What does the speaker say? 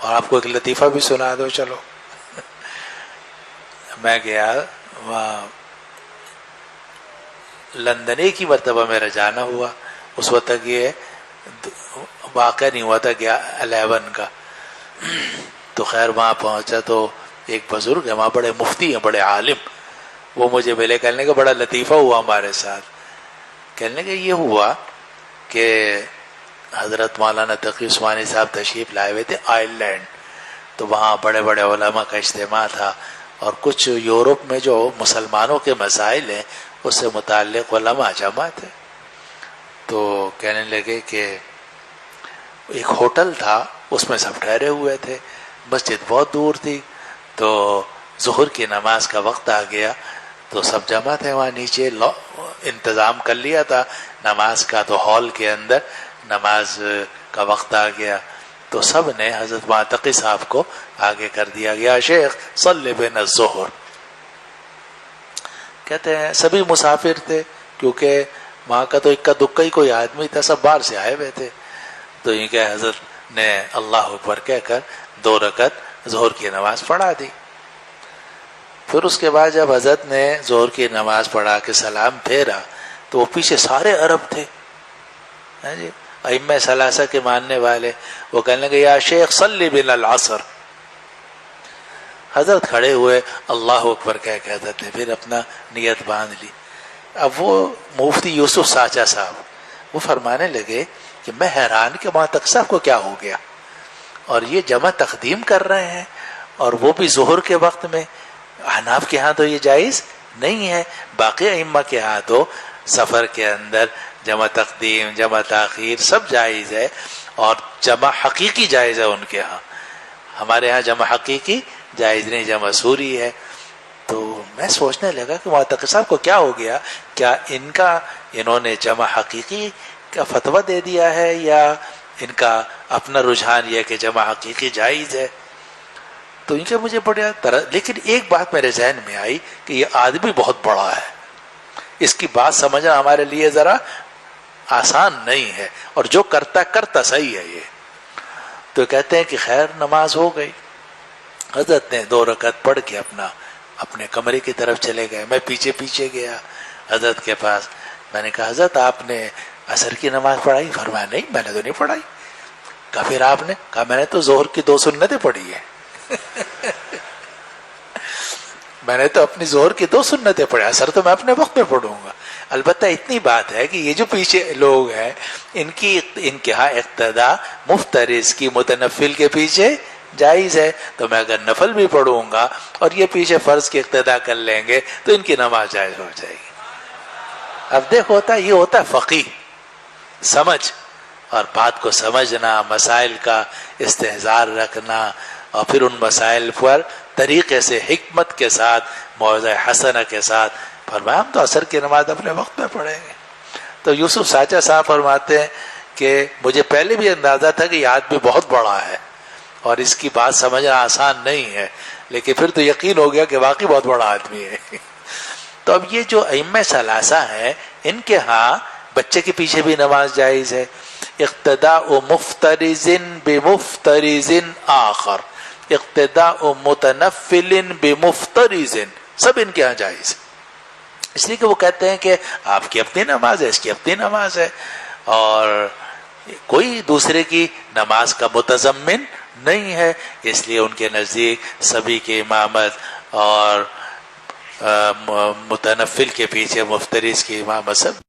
اور آپ کو ایک لطیفہ بھی سنا دو چلو. میں گیا وہاں لندن، ایک ہی مرتبہ میرا جانا ہوا. اس وقت تک یہ واقعہ نہیں ہوا تھا کہ 11 کا. تو خیر وہاں پہنچا تو ایک بزرگ ہے وہاں، بڑے مفتی ہیں، بڑے عالم. وہ مجھے ملے، کہنے کا بڑا لطیفہ ہوا ہمارے ساتھ. کہنے کا یہ ہوا کہ حضرت مولانا تقی عثمانی صاحب تشریف لائے ہوئے تھے آئرلینڈ. تو وہاں بڑے بڑے علماء کا اجتماع تھا، اور کچھ یورپ میں جو مسلمانوں کے مسائل ہیں اس سے متعلق علماء جمع تھے. تو کہنے لگے کہ ایک ہوٹل تھا، اس میں سب ٹھہرے ہوئے تھے، مسجد بہت دور تھی. تو ظہر کی نماز کا وقت آ گیا تو سب جمع تھے وہاں نیچے، انتظام کر لیا تھا نماز کا. تو ہال کے اندر نماز کا وقت آ گیا تو سب نے حضرت تقی صاحب کو آگے کر دیا گیا، شیخ صلی بنا الظہر. کہتے ہیں سبھی مسافر تھے، کیونکہ وہاں کا تو اکا دکا ہی کوئی آدمی تھا، سب باہر سے آئے ہوئے تھے. تو یہ کہ حضرت نے اللہ اکبر کہہ کر 2 رکعت ظہر کی نماز پڑھا دی. پھر اس کے بعد جب حضرت نے ظہر کی نماز پڑھا کے سلام پھیرا تو وہ پیچھے سارے عرب تھے، جی ائمہ ثلاثہ کے ماننے والے. وہ کہنے لگے یا شیخ صلی بنا العصر. حضرت کھڑے ہوئے، اللہ اکبر کہہ کے حضرت نے پھر اپنا نیت باندھ لی. اب وہ مفتی یوسف ساچا صاحب وہ فرمانے لگے کہ میں حیران کہ مولانا تقی صاحب کو کیا ہو گیا، اور یہ جمع تقدیم کر رہے ہیں، اور وہ بھی ظہر کے وقت میں. احناف کے ہاں تو یہ جائز نہیں ہے، باقی ائمہ کے ہاں تو سفر کے اندر جمع تقدیم جمع تاخیر سب جائز ہے، اور جمع حقیقی جائز ہے ان کے ہاں. ہمارے ہاں جمع حقیقی جائز نہیں، جمع سوری ہے. تو میں سوچنے لگا کہ مولانا تقی صاحب کو کیا ہو گیا، کیا انہوں نے جمع حقیقی کا فتویٰ دے دیا ہے، یا ان کا اپنا رجحان یہ کہ جمع حقیقی جائز ہے. تو ان کے مجھے بڑا لیکن ایک بات میرے ذہن میں آئی کہ یہ آدمی بہت بڑا ہے، اس کی بات سمجھنا ہمارے لیے ذرا آسان نہیں ہے، اور جو کرتا صحیح ہے یہ. تو کہتے ہیں کہ خیر نماز ہو گئی. حضرت نے 2 رکعت پڑھ کے اپنے کمرے کی طرف چلے گئے. میں پیچھے گیا حضرت کے پاس. میں نے کہا حضرت آپ نے عصر کی نماز پڑھائی؟ فرمایا نہیں میں نے تو نہیں پڑھائی. کہا پھر آپ نے؟ کہا میں نے تو ظہر کی 2 سنتیں پڑھی ہیں. میں نے تو اپنی ظہر کی 2 سنتیں پڑھی، عصر تو میں اپنے وقت میں پڑھوں گا. البتہ اتنی بات ہے کہ یہ جو پیچھے لوگ ہیں ان کے ہاں اقتداء مفترض کی متنفل کے پیچھے جائز ہے. تو میں اگر نفل بھی پڑھوں گا اور یہ پیچھے فرض کی اقتداء کر لیں گے تو ان کی نماز جائز ہو جائے گی. اب دیکھ یہ ہوتا ہے فقیہ، سمجھ، اور بات کو سمجھنا، مسائل کا استحضار رکھنا، اور پھر ان مسائل پر طریقے سے حکمت کے ساتھ موعظہ حسنہ کے ساتھ. فرمایا ہم تو عصر کی نماز اپنے وقت میں پڑھیں گے. تو یوسف ساچا صاحب فرماتے ہیں کہ مجھے پہلے بھی اندازہ تھا کہ یہ آدمی بہت بڑا ہے اور اس کی بات سمجھنا آسان نہیں ہے، لیکن پھر تو یقین ہو گیا کہ واقعی بہت بڑا آدمی ہے. تو اب یہ جو ائمہ ثلاثہ ہیں ان کے ہاں بچے کے پیچھے بھی نماز جائز ہے. اقتداء مفترض بمفترض آخر، اقتداء متنفل بمفترض، سب ان کے ہاں جائز ہے. اس لیے کہ وہ کہتے ہیں کہ آپ کی اپنی نماز ہے، اس کی اپنی نماز ہے، اور کوئی دوسرے کی نماز کا متضمن نہیں ہے. اس لیے ان کے نزدیک سبھی کی امامت اور متنفل کے پیچھے مفترض کی امامت سب